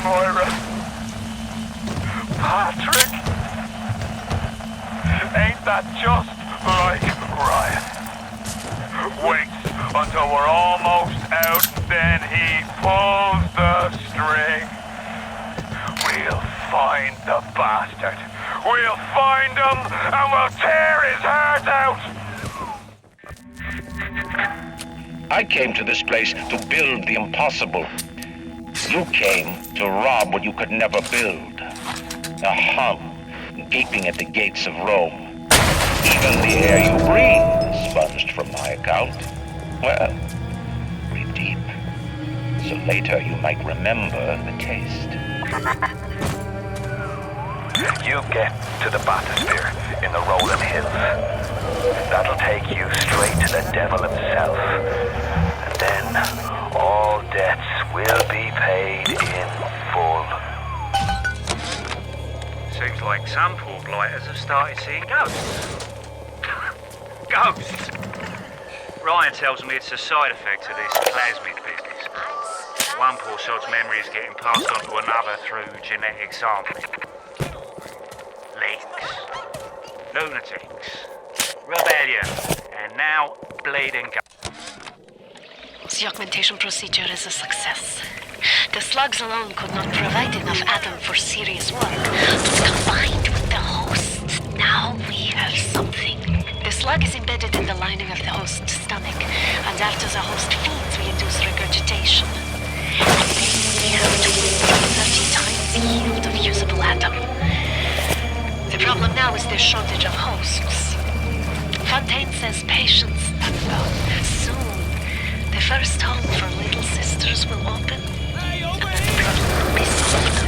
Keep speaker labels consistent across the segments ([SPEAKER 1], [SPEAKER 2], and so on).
[SPEAKER 1] Moira. Patrick. Ain't that just like Ryan? Waits until we're almost out, then he pulls the string. We'll find the bastard. We'll find him and we'll tear his heart out.
[SPEAKER 2] I came to this place to build the impossible. You came to rob what you could never build. A hum gaping at the gates of Rome. Even the air you breathe is sponged from my account. Well, breathe deep, so later you might remember the taste.
[SPEAKER 1] You get to the bathysphere in the rolling hills. That'll take you straight to the devil himself. And then all debts will be paid in full.
[SPEAKER 3] Seems like some poor blighters have started seeing ghosts. Ghosts? Ryan tells me it's a side effect of this plasmid business. One poor sod's memory is getting passed on to another through genetic sampling. Leaks, lunatics, rebellion, and now bleeding
[SPEAKER 4] The augmentation procedure is a success. The slugs alone could not provide enough atom for serious work, but combined with the host, now we have something. The slug is embedded in the lining of the host's stomach, and after the host feeds, we induce regurgitation. And then we have 30 times the yield of usable atom. The problem now is the shortage of hosts. Fontaine says patience, and soon the first home for little sisters will open, and then the problem will be solved.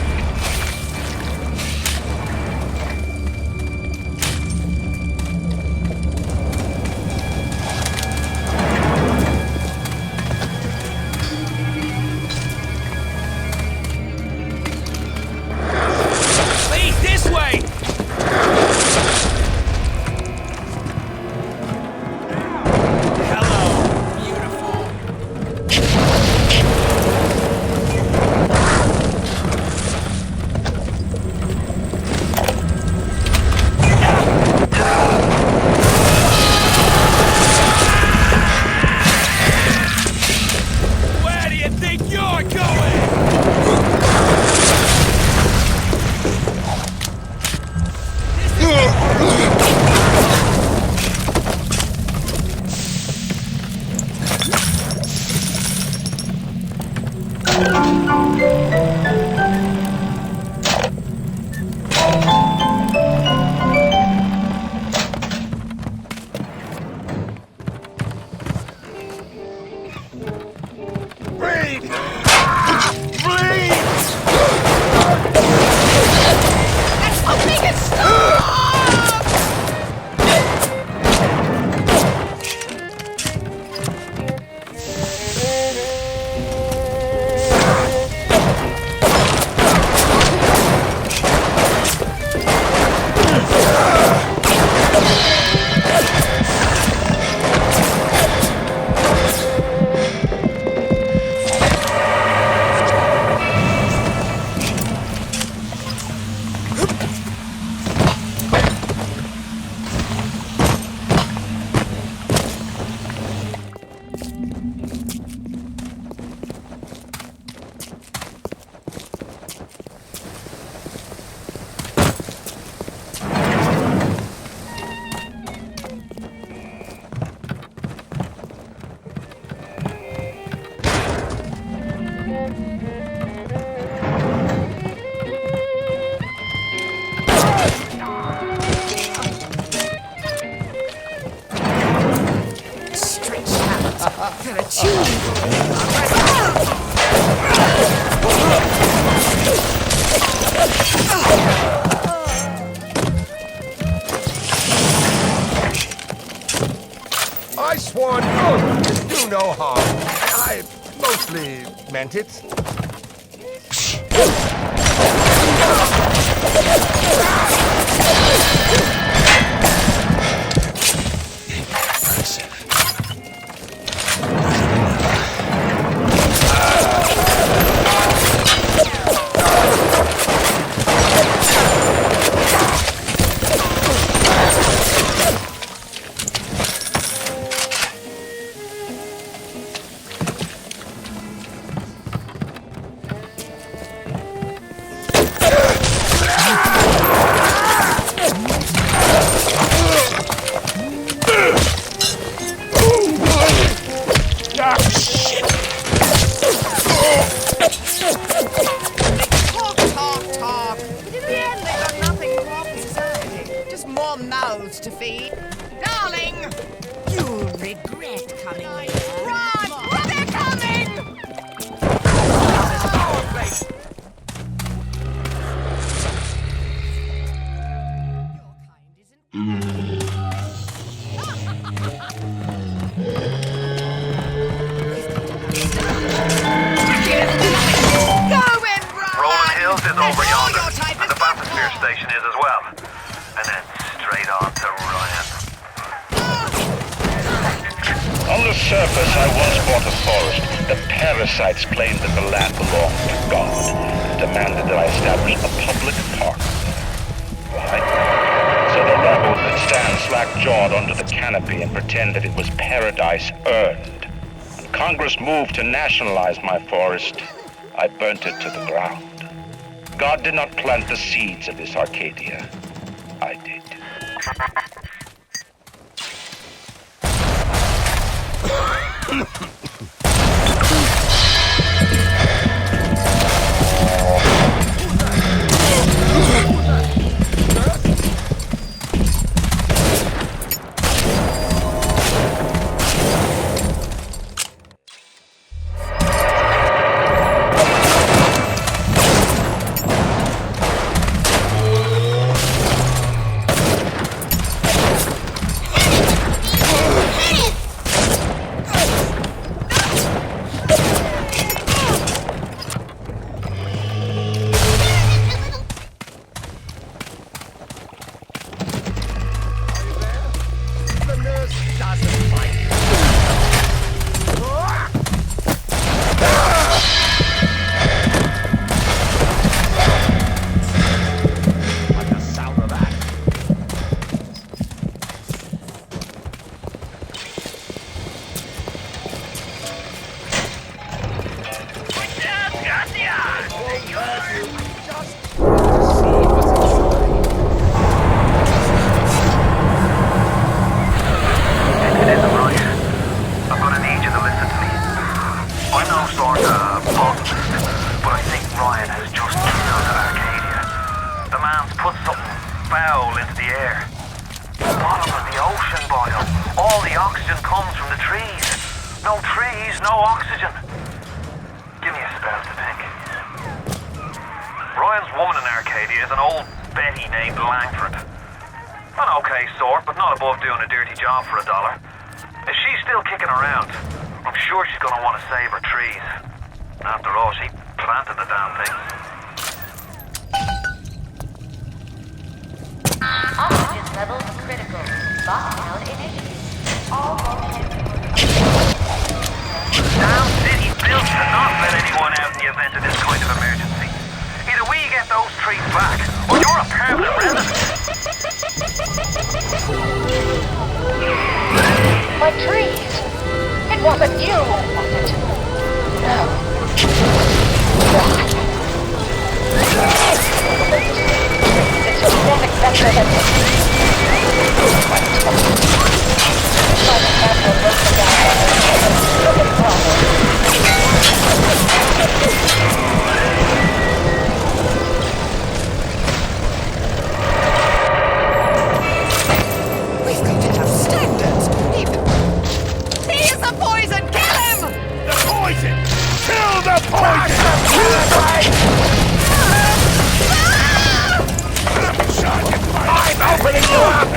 [SPEAKER 5] I sworn oath to do no harm. I mostly meant it.
[SPEAKER 6] see. Darling! You'll regret coming here. Run! Run, they're coming!
[SPEAKER 1] Rolling Hills is over yonder, and the bathysphere station is as well. And then straight on to Ryan.
[SPEAKER 2] On the surface, I once bought a forest. The parasites claimed that the land belonged to God, and demanded that I establish a public park. Why? So the rebels could stand slack-jawed under the canopy and pretend that it was paradise earned. When Congress moved to nationalize my forest, I burnt it to the ground. God did not plant the seeds of this Arcadia. I did.
[SPEAKER 1] Ryan's woman in Arcadia is an old Betty named Langford. An okay sort, but not above doing a dirty job for $1. If she's still kicking around, I'm sure she's gonna want to save her trees. After all, she planted the damn thing.
[SPEAKER 7] Oxygen levels critical. Lockdown initiated. All
[SPEAKER 1] Down City's built to not let anyone out in the event of this kind of emergency. Either we get those trees back, or you're a permanent resident.
[SPEAKER 7] My trees! It wasn't you who wanted. No. It's genetic vector that by the capital broke the down and
[SPEAKER 6] We've got to have standards. He is the poison! Kill him!
[SPEAKER 5] The poison! Kill the poison! I'm opening you up!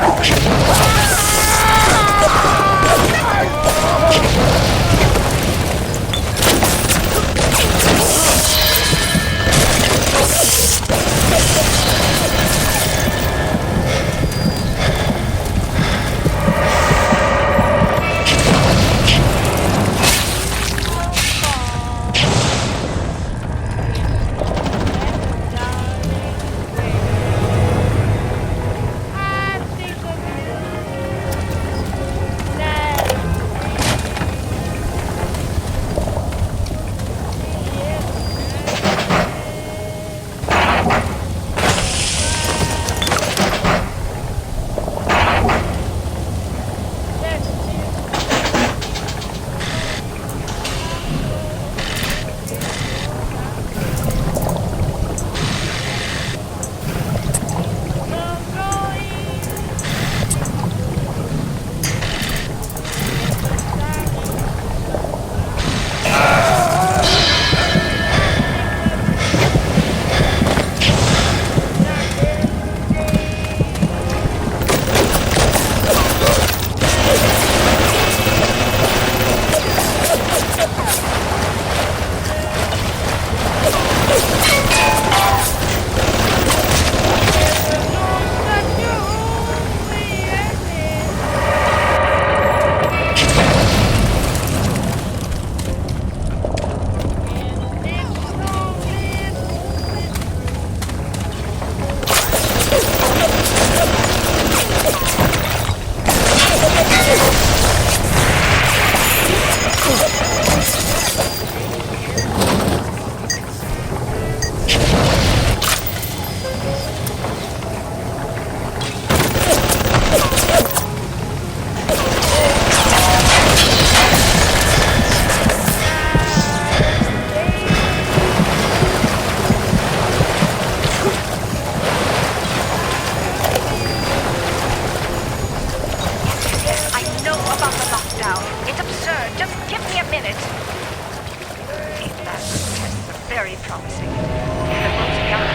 [SPEAKER 6] very promising. If it looks young,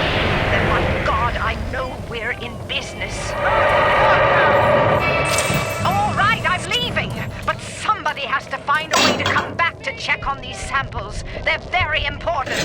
[SPEAKER 6] then my God, I know we're in business. All right, I'm leaving, but somebody has to find a way to come back to check on these samples. They're very important.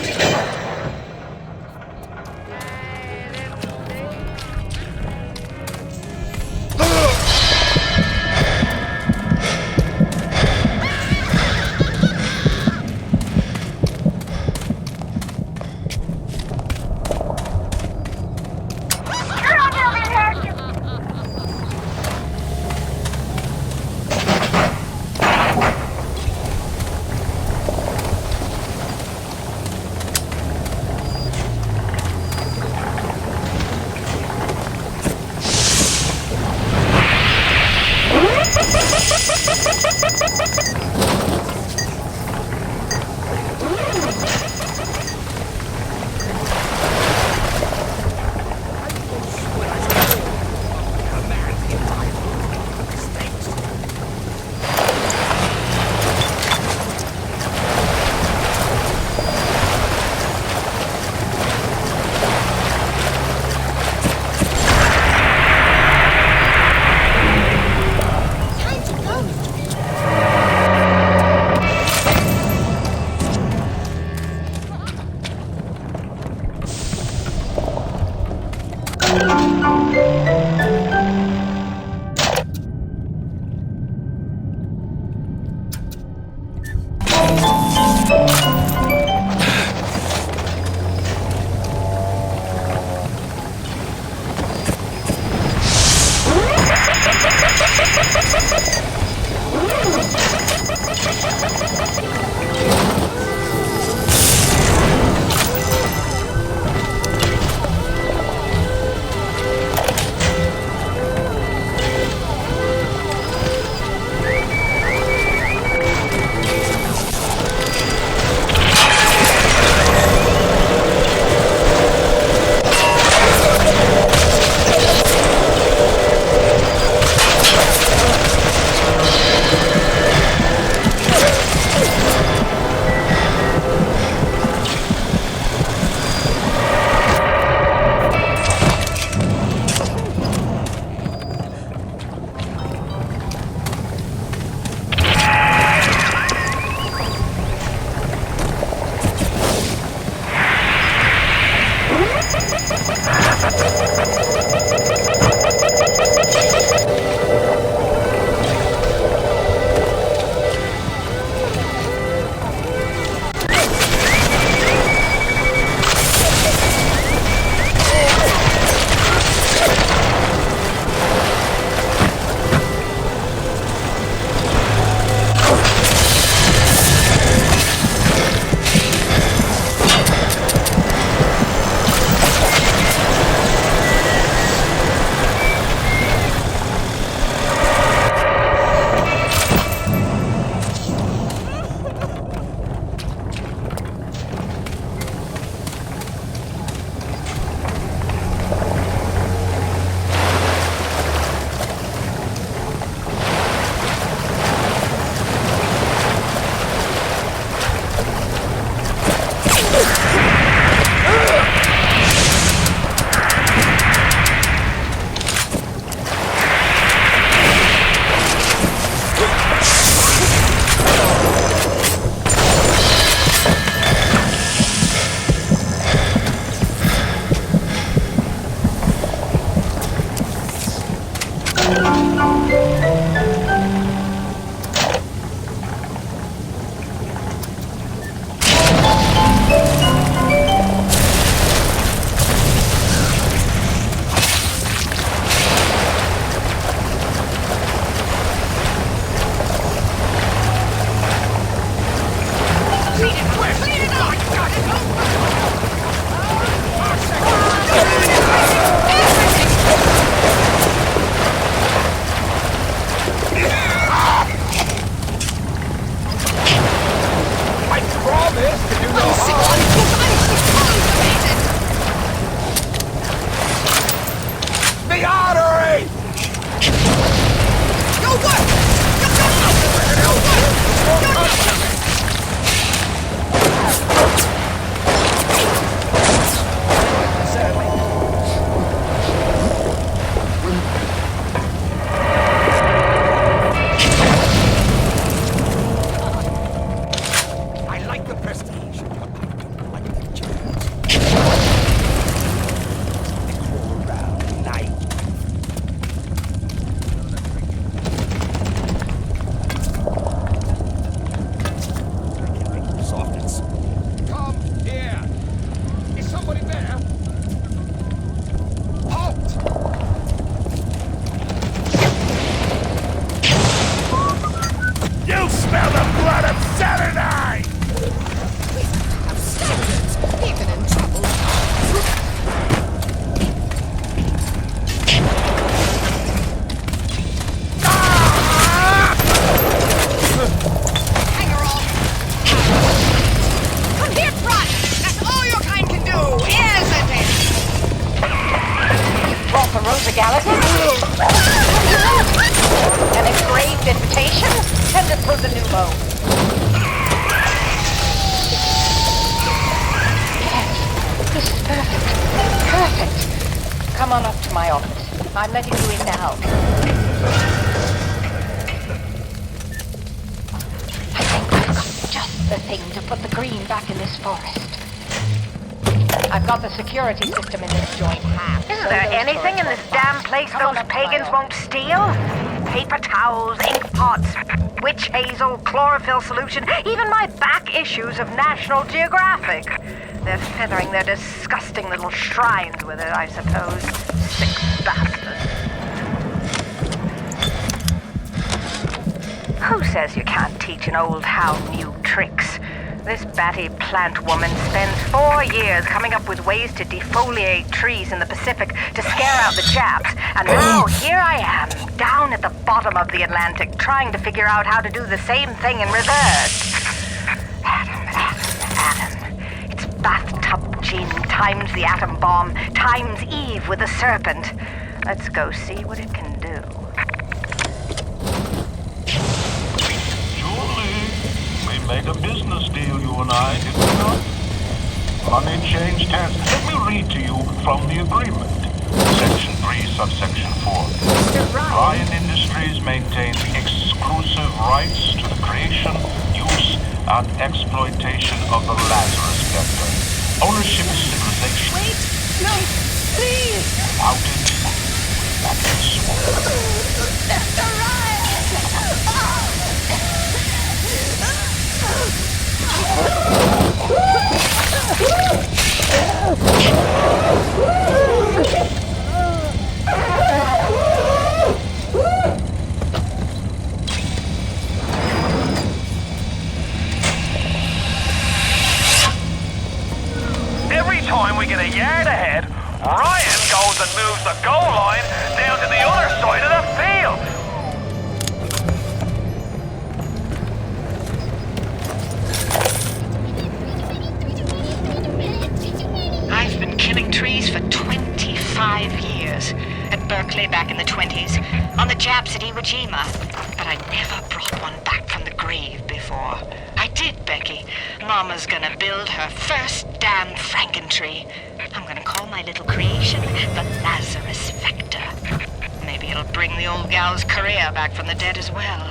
[SPEAKER 7] for the pneumo. Yes, this is perfect. Perfect. Come on up to my office. I'm letting you in now. I think I've got just the thing to put the green back in this forest. I've got the security system in this joint half.
[SPEAKER 6] Isn't there anything in this damn place those pagans won't steal? Paper towels, ink pots, witch hazel, chlorophyll solution, even my back issues of National Geographic. They're feathering their disgusting little shrines with it, I suppose. Sick bastards. Who says you can't teach an old hound new tricks? This batty plant woman spends 4 years coming up with ways to defoliate trees in the Pacific to scare out the Japs, and now here I am, down at the bottom of the Atlantic, trying to figure out how to do the same thing in reverse. Atom. It's bathtub gin times the atom bomb times Eve with a serpent. Let's go see what it can do.
[SPEAKER 8] Made a business deal, you and I, did we not? Money changed hands. Let me read to you from the agreement. Section 3, subsection 4. Ryan Industries maintains exclusive rights to the creation, use, and exploitation of the Lazarus Vector. Ownership of civilization.
[SPEAKER 6] Wait! No! Please!
[SPEAKER 8] Without it, that is
[SPEAKER 6] Mr. Ryan!
[SPEAKER 1] Every time we get a yard ahead, Ryan goes and moves the goal line down to the other side of the field.
[SPEAKER 4] I've been killing trees for 25 years. At Berkeley back in the 20s, on the Japs at Iwo Jima. But I never brought one back from the grave before. I did, Becky. Mama's gonna build her first damn Frankentree. I'm gonna call my little creation the Lazarus Vector. Maybe it'll bring the old gal's career back from the dead as well.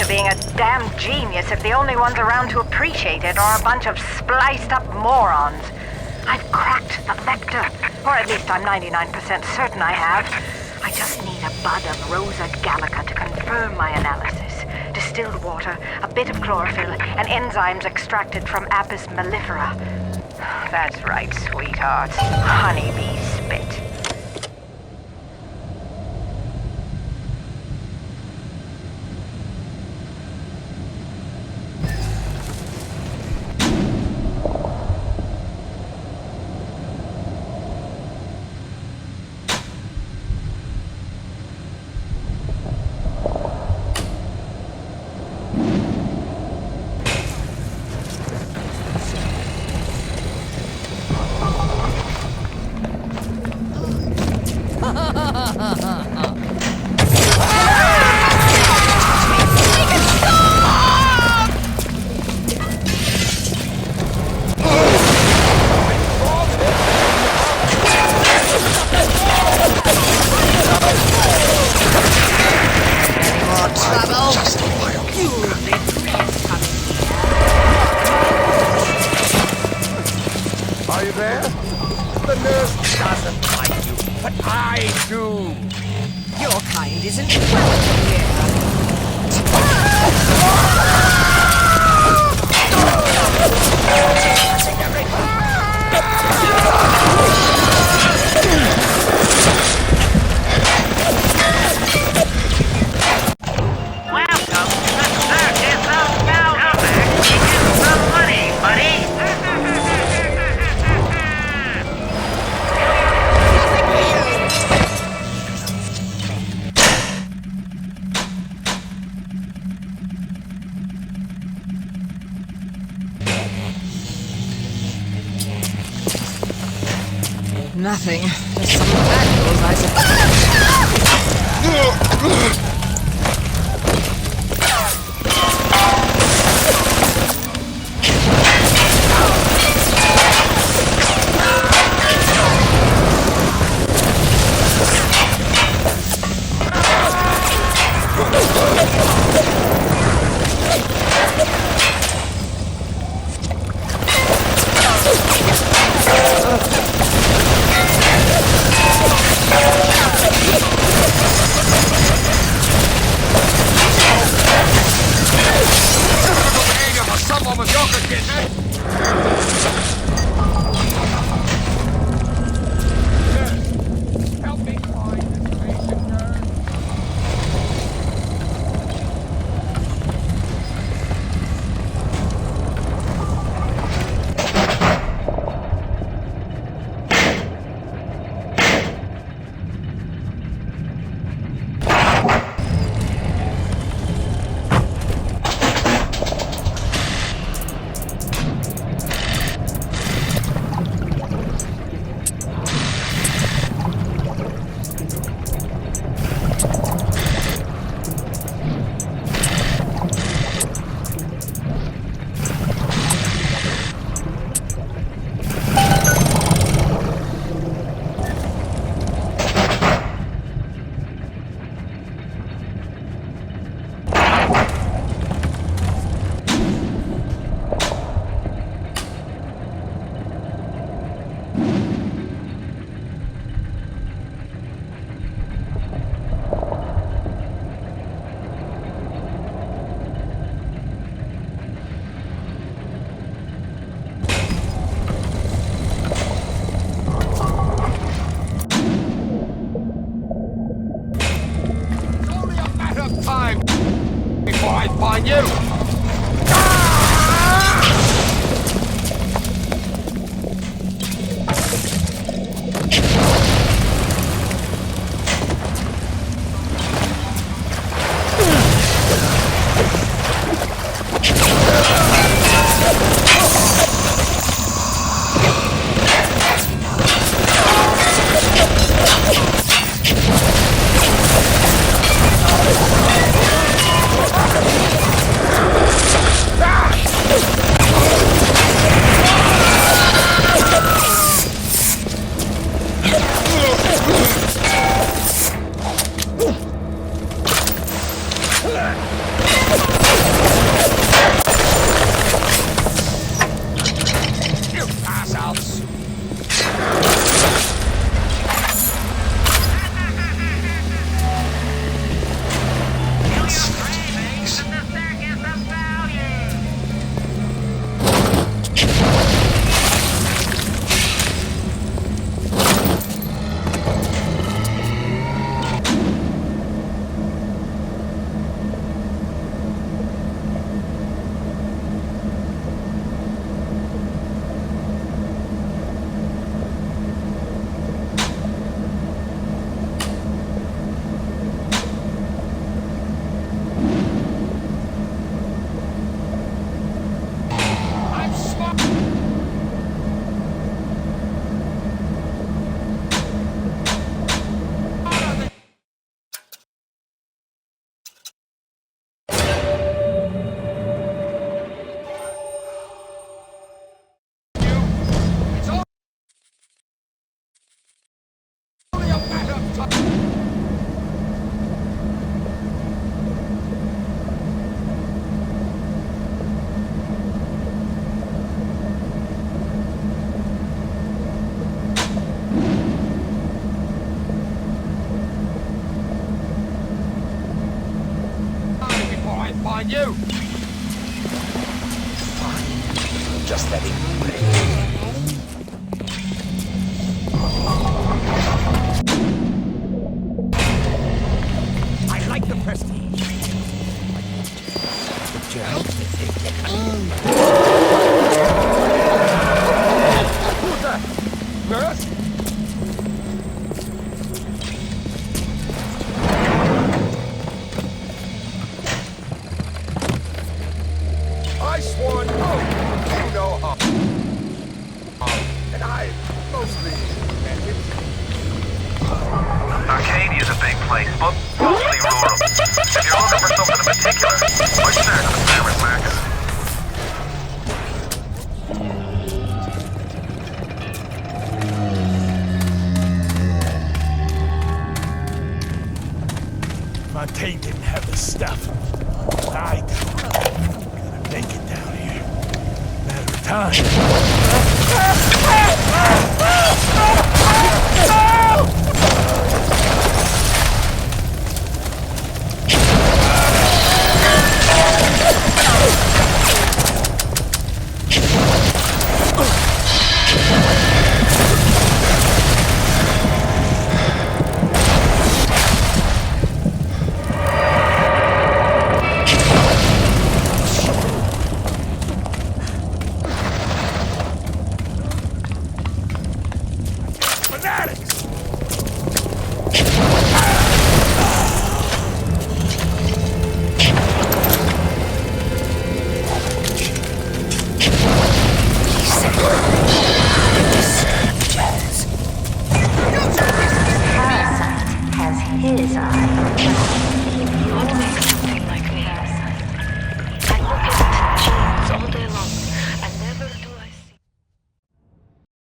[SPEAKER 6] Being a damn genius if the only ones around to appreciate it are a bunch of spliced up morons. I've cracked the vector, or at least I'm 99% certain I have. I just need a bud of Rosa gallica to confirm my analysis. Distilled water, a bit of chlorophyll, and enzymes extracted from Apis mellifera. That's right, sweetheart. Honeybee spit.
[SPEAKER 5] Are you there? The nurse doesn't like you, but I do.
[SPEAKER 9] Your kind isn't welcome here. Nothing. Just some valuables, I suppose.
[SPEAKER 5] I mostly met him.
[SPEAKER 1] Arcadia's a big place, but mostly rural. If you're looking for something in particular, I'd start at the farmer's market.
[SPEAKER 10] Fontaine didn't have the stuff. I do. Gonna make it down here. Matter of time. Fanatics!